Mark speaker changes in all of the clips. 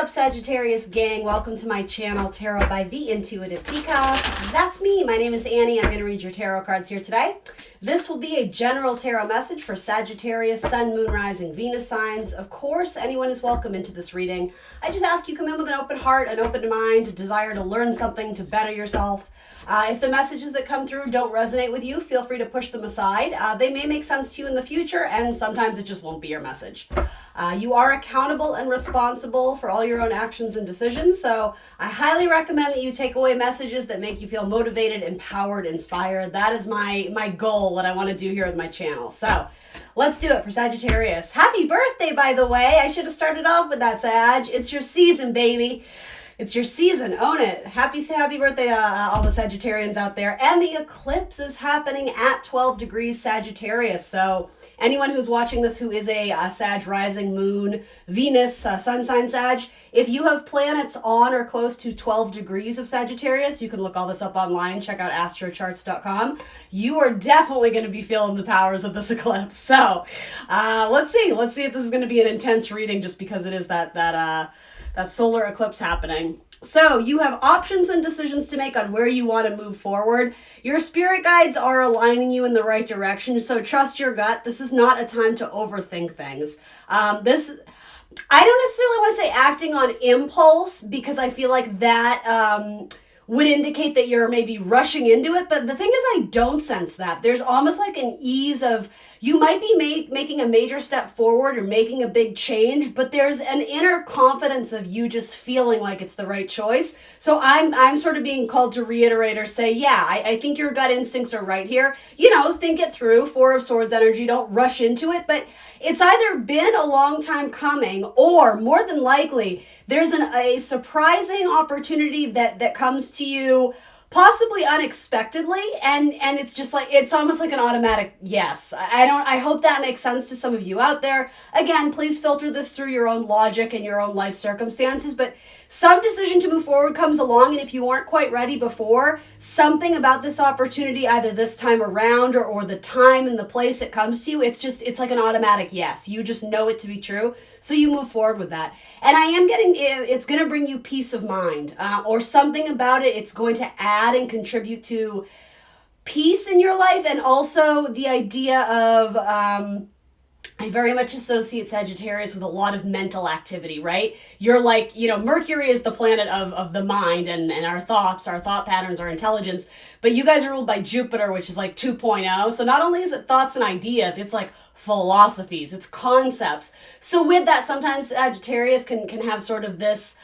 Speaker 1: up, Sagittarius gang? Welcome to my channel, Tarot by the Intuitive Teacup. That's me. My name is Annie. I'm going to read your tarot cards here today. This will be a general tarot message for Sagittarius, Sun, Moon, Rising, Venus signs. Of course, anyone is welcome into this reading. I just ask you come in with an open heart, an open mind, a desire to learn something, to better yourself. If the messages that come through don't resonate with you, feel free to push them aside. They may make sense to you in the future, and sometimes it just won't be your message. You are accountable and responsible for all your own actions and decisions, so I highly recommend that you take away messages that make you feel motivated, empowered, inspired. That is my goal, what I want to do here with my channel. So let's do it for Sagittarius. Happy birthday, by the way. I should have started off with that, Sag. It's your season, baby. It's your season. Own it. Happy birthday to all the Sagittarians out there. And the eclipse is happening at 12 degrees Sagittarius. So anyone who's watching this who is a Sag rising, moon, Venus, sun sign Sag, if you have planets on or close to 12 degrees of Sagittarius, you can look all this up online. Check out astrocharts.com. You are definitely going to be feeling the powers of this eclipse. So let's see. Let's see if this is going to be an intense reading just because it is that solar eclipse happening. So you have options and decisions to make on where you want to move forward. Your spirit guides are aligning you in the right direction, so trust your gut. This is not a time to overthink things. I don't necessarily want to say acting on impulse, because I feel like that would indicate that you're maybe rushing into it. But the thing is, I don't sense that. There's almost like an ease of, you might be making a major step forward or making a big change, but there's an inner confidence of you just feeling like it's the right choice. So I'm sort of being called to reiterate or say, yeah, I think your gut instincts are right here. You know, think it through. Four of Swords energy. Don't rush into it. But it's either been a long time coming, or more than likely, there's a surprising opportunity that comes to you possibly unexpectedly, and it's just like, it's almost like an automatic yes. I hope that makes sense to some of you out there. Again, please filter this through your own logic and your own life circumstances, but some decision to move forward comes along, and if you weren't quite ready before, something about this opportunity, either this time around or the time and the place it comes to you, it's like an automatic yes. You just know it to be true, so you move forward with that. And I am getting, it's going to bring you peace of mind, or something about it. It's going to add and contribute to peace in your life, and also the idea of, I very much associate Sagittarius with a lot of mental activity, right? You're like, you know, Mercury is the planet of the mind and our thoughts, our thought patterns, our intelligence. But you guys are ruled by Jupiter, which is like 2.0. So not only is it thoughts and ideas, it's like philosophies, it's concepts. So with that, sometimes Sagittarius can have sort of this,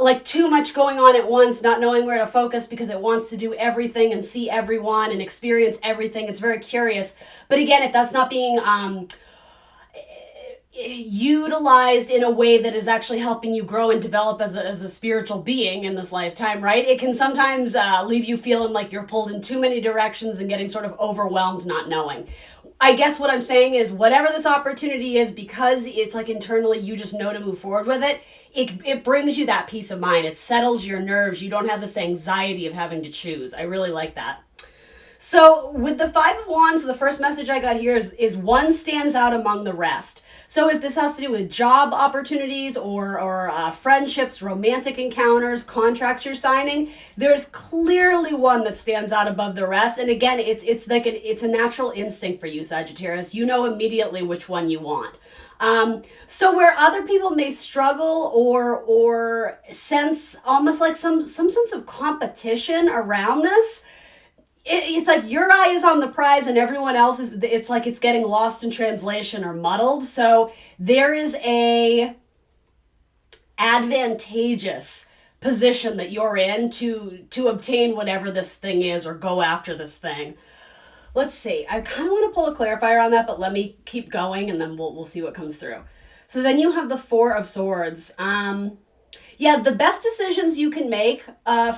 Speaker 1: like too much going on at once, not knowing where to focus because it wants to do everything and see everyone and experience everything. It's very curious. But again, if that's not being utilized in a way that is actually helping you grow and develop as a spiritual being in this lifetime, right? It can sometimes leave you feeling like you're pulled in too many directions and getting sort of overwhelmed, not knowing. I guess what I'm saying is, whatever this opportunity is, because it's like internally you just know to move forward with it, it brings you that peace of mind. It settles your nerves. You don't have this anxiety of having to choose. I really like that. So with the Five of Wands, the first message I got here is one stands out among the rest. So if this has to do with job opportunities or friendships, romantic encounters, contracts you're signing, there's clearly one that stands out above the rest. And again, it's like it's a natural instinct for you, Sagittarius. You know immediately which one you want. So where other people may struggle or sense almost like some sense of competition around this, it's like your eye is on the prize and everyone else it's like it's getting lost in translation or muddled. So there is a advantageous position that you're in to obtain whatever this thing is or go after this thing. Let's see. I kind of want to pull a clarifier on that, but let me keep going and then we'll see what comes through. So then you have the Four of Swords. Yeah, the best decisions you can make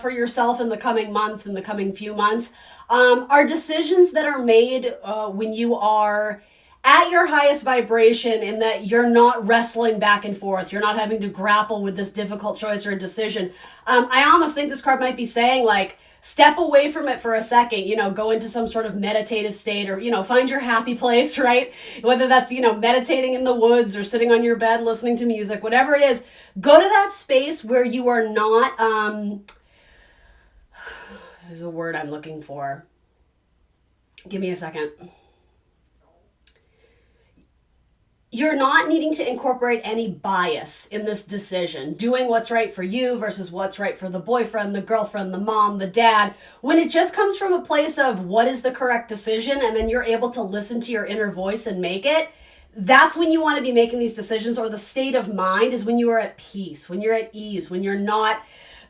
Speaker 1: for yourself in the coming month, in the coming few months, are decisions that are made when you are at your highest vibration, in that you're not wrestling back and forth. You're not having to grapple with this difficult choice or decision. I almost think this card might be saying, like, step away from it for a second, go into some sort of meditative state, or, find your happy place, right? Whether that's, meditating in the woods or sitting on your bed, listening to music, whatever it is, go to that space where you are not, there's a word I'm looking for. Give me a second. You're not needing to incorporate any bias in this decision, doing what's right for you versus what's right for the boyfriend, the girlfriend, the mom, the dad. When it just comes from a place of what is the correct decision, and then you're able to listen to your inner voice and make it, that's when you want to be making these decisions. Or the state of mind is when you are at peace, when you're at ease, when you're not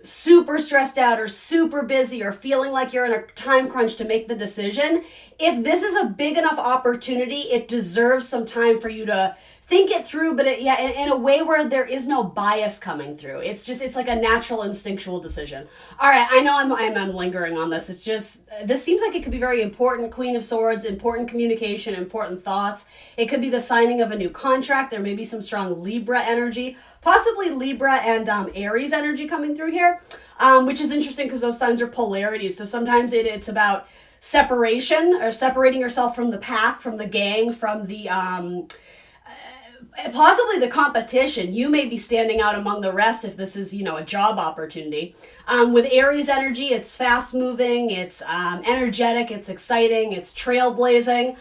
Speaker 1: super stressed out or super busy or feeling like you're in a time crunch to make the decision. If this is a big enough opportunity, it deserves some time for you to think it through, but in a way where there is no bias coming through. It's like a natural instinctual decision. All right, I know I'm lingering on this. It's just, this seems like it could be very important. Queen of Swords, important communication, important thoughts. It could be the signing of a new contract. There may be some strong Libra energy, possibly Libra and Aries energy coming through here, which is interesting because those signs are polarities. So sometimes it's about separation, or separating yourself from the pack, from the gang, from the possibly the competition. You may be standing out among the rest if this is, a job opportunity. With Aries energy, it's fast moving, it's energetic, it's exciting, it's trailblazing.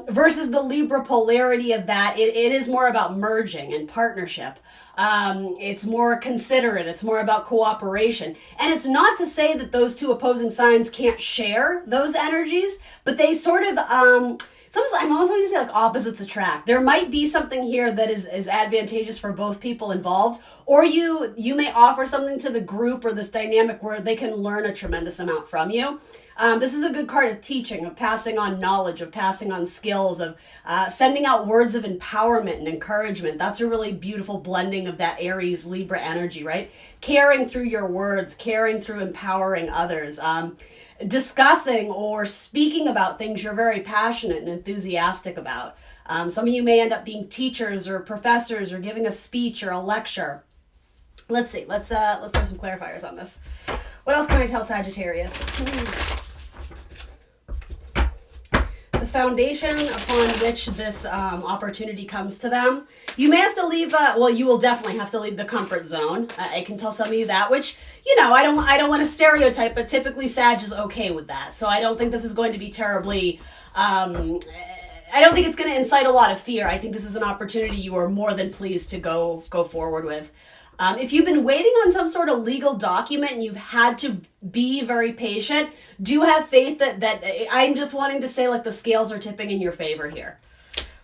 Speaker 1: Versus the Libra polarity of that, it is more about merging and partnership. It's more considerate. It's more about cooperation. And it's not to say that those two opposing signs can't share those energies, but they sort of, I'm almost going to say like opposites attract. There might be something here that is advantageous for both people involved, or you may offer something to the group or this dynamic where they can learn a tremendous amount from you. This is a good card of teaching, of passing on knowledge, of passing on skills, of sending out words of empowerment and encouragement. That's a really beautiful blending of that Aries Libra energy, right? Caring through your words, caring through empowering others, discussing or speaking about things you're very passionate and enthusiastic about. Some of you may end up being teachers or professors or giving a speech or a lecture. Let's see. Let's throw some clarifiers on this. What else can I tell Sagittarius? The foundation upon which this opportunity comes to them. You may have to leave, you will definitely have to leave the comfort zone. I can tell some of you that, which, I don't want to stereotype, but typically Sag is okay with that. So I don't think this is going to be terribly, I don't think it's going to incite a lot of fear. I think this is an opportunity you are more than pleased to go forward with. If you've been waiting on some sort of legal document and you've had to be very patient, do have faith that I'm just wanting to say like the scales are tipping in your favor here.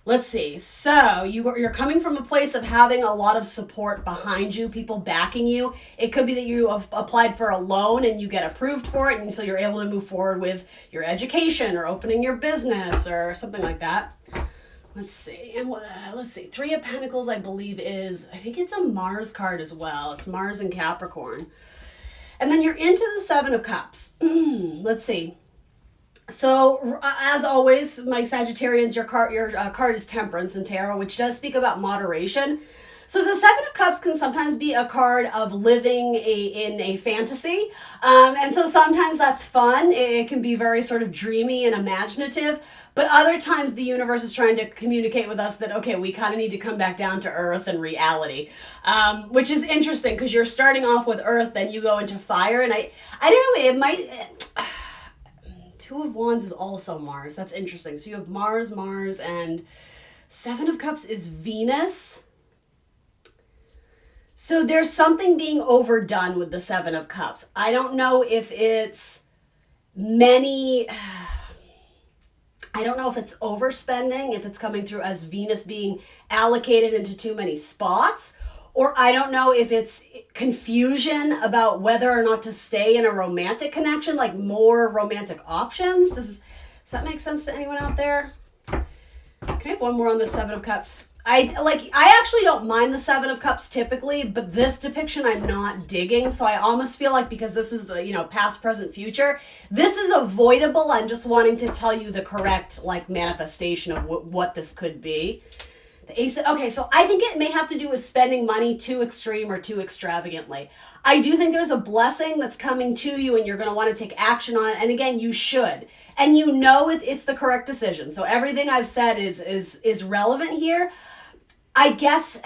Speaker 1: Let's see. So you're coming from a place of having a lot of support behind you, people backing you. It could be that you have applied for a loan and you get approved for it, and so you're able to move forward with your education or opening your business or something like that. Let's see. And let's see. 3 of Pentacles, I believe, I think it's a Mars card as well. It's Mars and Capricorn. And then you're into the 7 of Cups. Let's see. So, as always, my Sagittarians, your card is Temperance in Tarot, which does speak about moderation. So the 7 of Cups can sometimes be a card of living in a fantasy. And so sometimes that's fun. It can be very sort of dreamy and imaginative. But other times the universe is trying to communicate with us that, okay, we kind of need to come back down to earth and reality, which is interesting because you're starting off with earth, then you go into fire. And I don't know, it might... 2 of Wands is also Mars. That's interesting. So you have Mars, and 7 of Cups is Venus. So there's something being overdone with the 7 of Cups. I don't know if it's I don't know if it's overspending, if it's coming through as Venus being allocated into too many spots, or I don't know if it's confusion about whether or not to stay in a romantic connection, like more romantic options. Does that make sense to anyone out there? Can I have one more on the 7 of Cups? I actually don't mind the 7 of Cups typically, but this depiction I'm not digging. So I almost feel like because this is the, past, present, future, this is avoidable. I'm just wanting to tell you the correct manifestation of what this could be. Okay, so I think it may have to do with spending money too extreme or too extravagantly. I do think there's a blessing that's coming to you and you're going to want to take action on it. And again, you should. And you know it's the correct decision. So everything I've said is relevant here. I guess,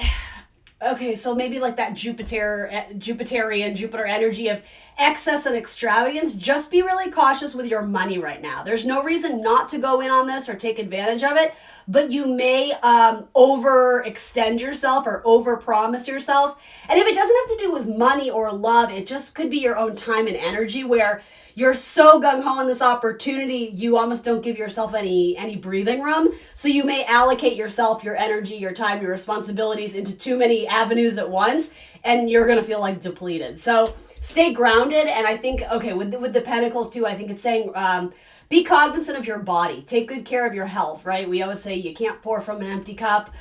Speaker 1: okay, so maybe like that Jupiter energy of excess and extravagance. Just be really cautious with your money right now. There's no reason not to go in on this or take advantage of it, but you may overextend yourself or overpromise yourself. And if it doesn't have to do with money or love, it just could be your own time and energy where you're so gung-ho on this opportunity, you almost don't give yourself any breathing room. So you may allocate yourself, your energy, your time, your responsibilities into too many avenues at once, and you're going to feel like depleted. So stay grounded. And I think, okay, with the Pentacles too, I think it's saying, be cognizant of your body. Take good care of your health, right? We always say you can't pour from an empty cup.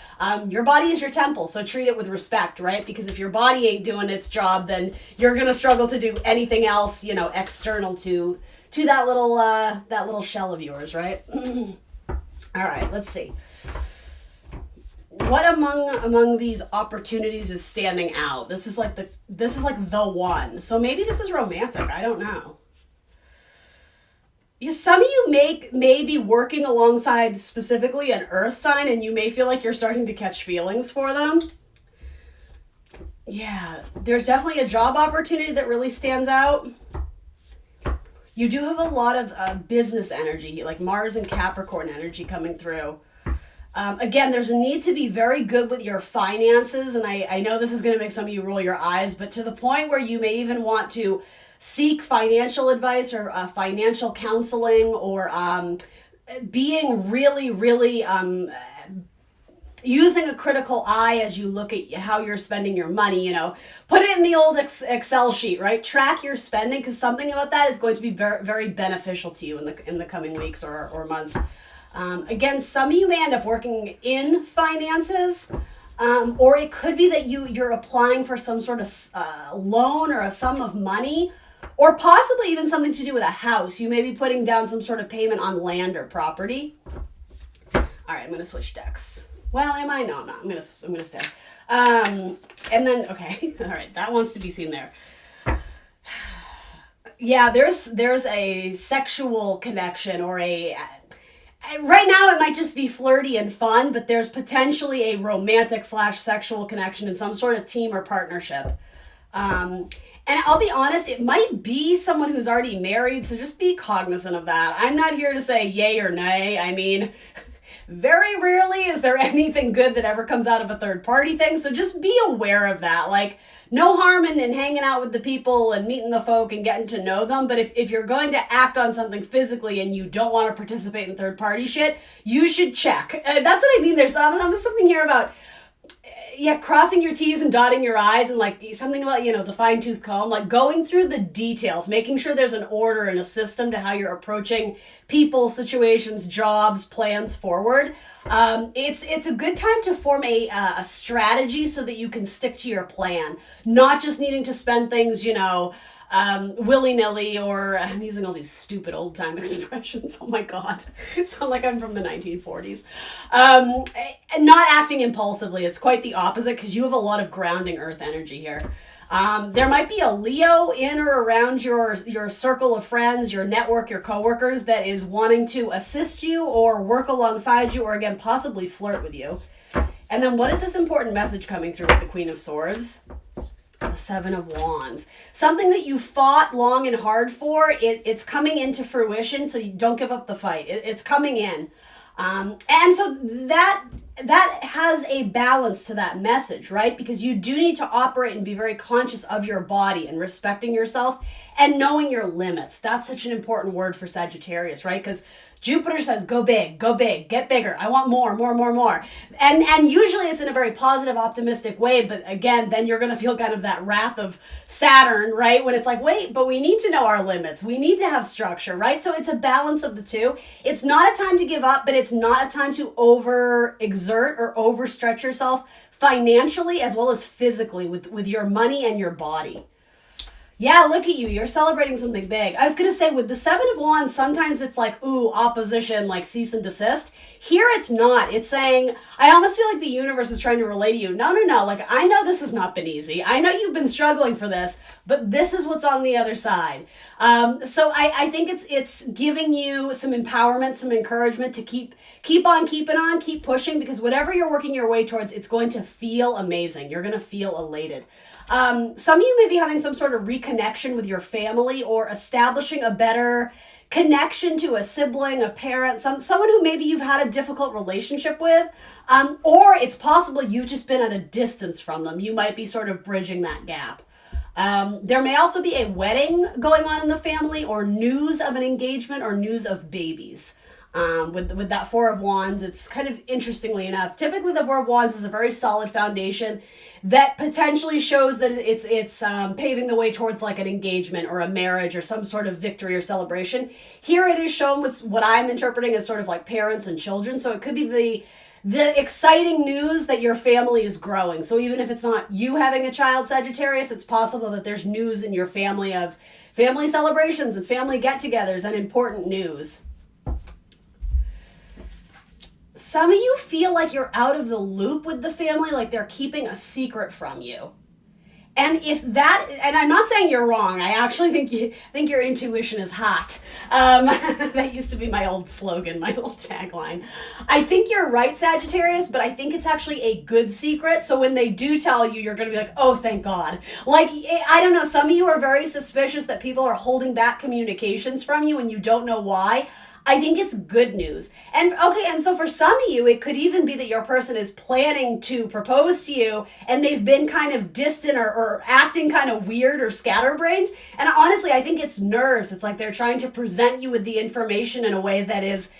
Speaker 1: Your body is your temple, so treat it with respect, right? Because if your body ain't doing its job, then you're going to struggle to do anything else, external to that little shell of yours, right? All right, let's see. What among these opportunities is standing out? This is like the one. So maybe this is romantic. I don't know. Some of you may be working alongside specifically an earth sign, and you may feel like you're starting to catch feelings for them. Yeah, there's definitely a job opportunity that really stands out. You do have a lot of business energy, like Mars and Capricorn energy coming through. Again, there's a need to be very good with your finances, and I know this is going to make some of you roll your eyes, but to the point where you may even want to seek financial advice or financial counseling, or being really, really using a critical eye as you look at how you're spending your money. Put it in the old Excel sheet, right? Track your spending, because something about that is going to be very, very beneficial to you in the coming weeks or months. Again, some of you may end up working in finances. Or it could be that you're applying for some sort of loan or a sum of money, or possibly even something to do with a house. You may be putting down some sort of payment on land or property. All right, I'm going to switch decks. Well, am I? No, I'm not. I'm going to stay. And then, okay, all right, that wants to be seen there. Yeah, there's a sexual connection or right now it might just be flirty and fun, but there's potentially a romantic / sexual connection in some sort of team or partnership. And I'll be honest, it might be someone who's already married, so just be cognizant of that. I'm not here to say yay or nay. I mean, very rarely is there anything good that ever comes out of a third party thing, so just be aware of that. Like, no harm in hanging out with the people and meeting the folk and getting to know them, but if you're going to act on something physically and you don't want to participate in third party shit, you should check. That's what I mean. There's something here about crossing your T's and dotting your I's, and like something about, the fine tooth comb, like going through the details, making sure there's an order and a system to how you're approaching people, situations, jobs, plans forward. It's a good time to form a strategy so that you can stick to your plan, not just needing to spend things, willy-nilly, or I'm using all these stupid old-time expressions. Oh my God. It sounds like I'm from the 1940s. And not acting impulsively. It's quite the opposite, because you have a lot of grounding earth energy here. There might be a Leo in or around your circle of friends, your network, your coworkers that is wanting to assist you or work alongside you, or again, possibly flirt with you. And then what is this important message coming through with the Queen of Swords? The Seven of Wands. Something that you fought long and hard for, it's coming into fruition, so you don't give up the fight. It's coming in. And so that has a balance to that message, right? Because you do need to operate and be very conscious of your body and respecting yourself and knowing your limits. That's such an important word for Sagittarius, right? Because Jupiter says, go big, get bigger. I want more. And usually it's in a very positive, optimistic way. But again, then you're going to feel kind of that wrath of Saturn, right? When it's like, wait, but we need to know our limits. We need to have structure, right? So it's a balance of the two. It's not a time to give up, but it's not a time to overexert or overstretch yourself financially as well as physically with your money and your body. Yeah, look at you. You're celebrating something big. I was going to say, with the Seven of Wands, sometimes it's like, ooh, opposition, like cease and desist. Here it's not. It's saying, I almost feel like the universe is trying to relay to you, no. Like, I know this has not been easy. I know you've been struggling for this, but this is what's on the other side. So I think it's giving you some empowerment, some encouragement to keep on keeping on, keep pushing, because whatever you're working your way towards, it's going to feel amazing. You're going to feel elated. Some of you may be having some sort of reconnection with your family, or establishing a better connection to a sibling, a parent, someone who maybe you've had a difficult relationship with, or it's possible you've just been at a distance from them. You might be sort of bridging that gap. There may also be a wedding going on in the family, or news of an engagement, or news of babies. With that Four of Wands, it's kind of, interestingly enough, typically the Four of Wands is a very solid foundation that potentially shows that it's paving the way towards like an engagement or a marriage or some sort of victory or celebration. Here it is shown with what I'm interpreting as sort of like parents and children. So it could be the exciting news that your family is growing. So even if it's not you having a child, Sagittarius, it's possible that there's news in your family of family celebrations and family get-togethers and important news. Some of you feel like you're out of the loop with the family, like they're keeping a secret from you. And and I'm not saying you're wrong. I actually think your intuition is hot. That used to be my old slogan, my old tagline. I think you're right, Sagittarius, but I think it's actually a good secret. So when they do tell you, you're going to be like, oh, thank God. Like, I don't know, some of you are very suspicious that people are holding back communications from you and you don't know why. I think it's good news. And so for some of you, it could even be that your person is planning to propose to you and they've been kind of distant or acting kind of weird or scatterbrained. And honestly, I think it's nerves. It's like they're trying to present you with the information in a way that is,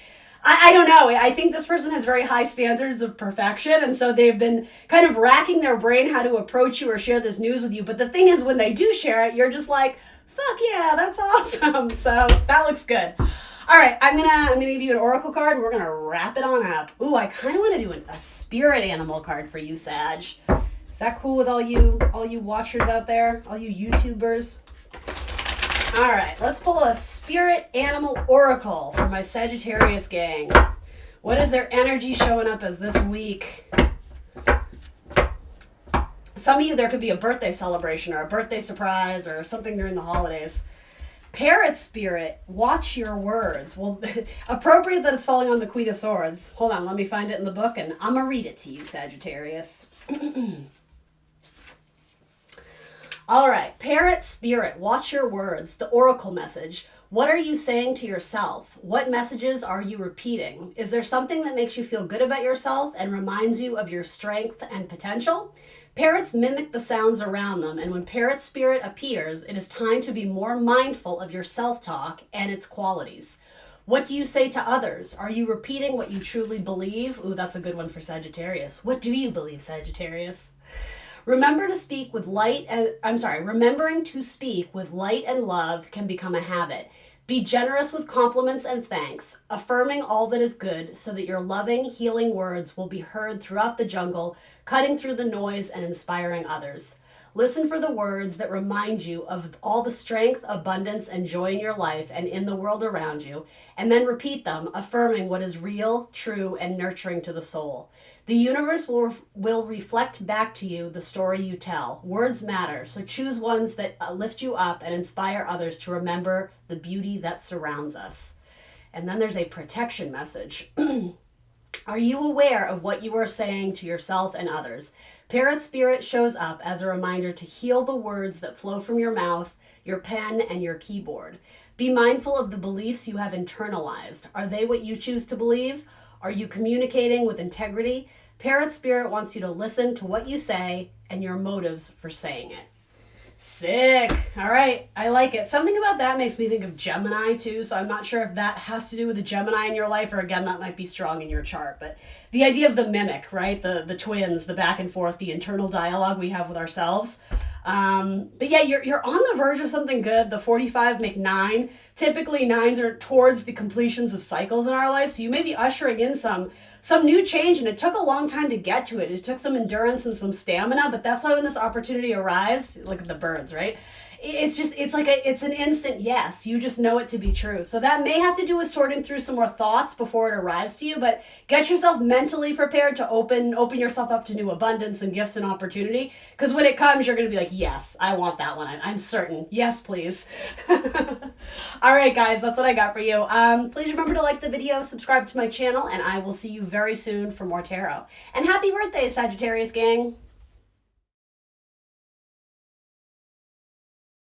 Speaker 1: I don't know. I think this person has very high standards of perfection. And so they've been kind of racking their brain how to approach you or share this news with you. But the thing is, when they do share it, you're just like, fuck yeah, that's awesome. So that looks good. All right, I'm gonna give you an oracle card, and we're gonna wrap it on up. Ooh, I kind of want to do a spirit animal card for you, Sag. Is that cool with all you watchers out there, all you YouTubers? All right, let's pull a spirit animal oracle for my Sagittarius gang. What is their energy showing up as this week? Some of you, there could be a birthday celebration or a birthday surprise or something during the holidays. Parrot spirit, watch your words. Well, appropriate that it's falling on the Queen of Swords. Hold on, let me find it in the book, and I'm going to read it to you, Sagittarius. All right, parrot spirit, watch your words. The oracle message. What are you saying to yourself? What messages are you repeating? Is there something that makes you feel good about yourself and reminds you of your strength and potential? Parrots mimic the sounds around them, and when parrot spirit appears, it is time to be more mindful of your self-talk and its qualities. What do you say to others? Are you repeating what you truly believe? Ooh, that's a good one for Sagittarius. What do you believe, Sagittarius? Remembering to speak with light and love can become a habit. Be generous with compliments and thanks, affirming all that is good so that your loving, healing words will be heard throughout the jungle, cutting through the noise and inspiring others. Listen for the words that remind you of all the strength, abundance, and joy in your life and in the world around you, and then repeat them, affirming what is real, true, and nurturing to the soul. The universe will reflect back to you the story you tell. Words matter, so choose ones that lift you up and inspire others to remember the beauty that surrounds us. And then there's a protection message. Are you aware of what you are saying to yourself and others? Parrot spirit shows up as a reminder to heal the words that flow from your mouth, your pen, and your keyboard. Be mindful of the beliefs you have internalized. Are they what you choose to believe? Are you communicating with integrity? Parrot spirit wants you to listen to what you say and your motives for saying it. Sick. All right. I like it. Something about that makes me think of Gemini too. So I'm not sure if that has to do with a Gemini in your life, or again, that might be strong in your chart. But the idea of the mimic, right? The twins, the back and forth, the internal dialogue we have with ourselves. But yeah, you're on the verge of something good. The 45 make 9. Typically 9s are towards the completions of cycles in our life. So you may be ushering in some new change, and it took a long time to get to it. It took some endurance and some stamina, but that's why when this opportunity arrives, look at the birds, right? it's an instant yes. You just know it to be true. So that may have to do with sorting through some more thoughts before it arrives to you, but get yourself mentally prepared to open yourself up to new abundance and gifts and opportunity, because when it comes, you're going to be like, yes, I want that one. I'm certain. Yes, please. All right, guys, that's what I got for you. Please remember to like the video, subscribe to my channel, and I will see you very soon for more tarot. And happy birthday, Sagittarius gang.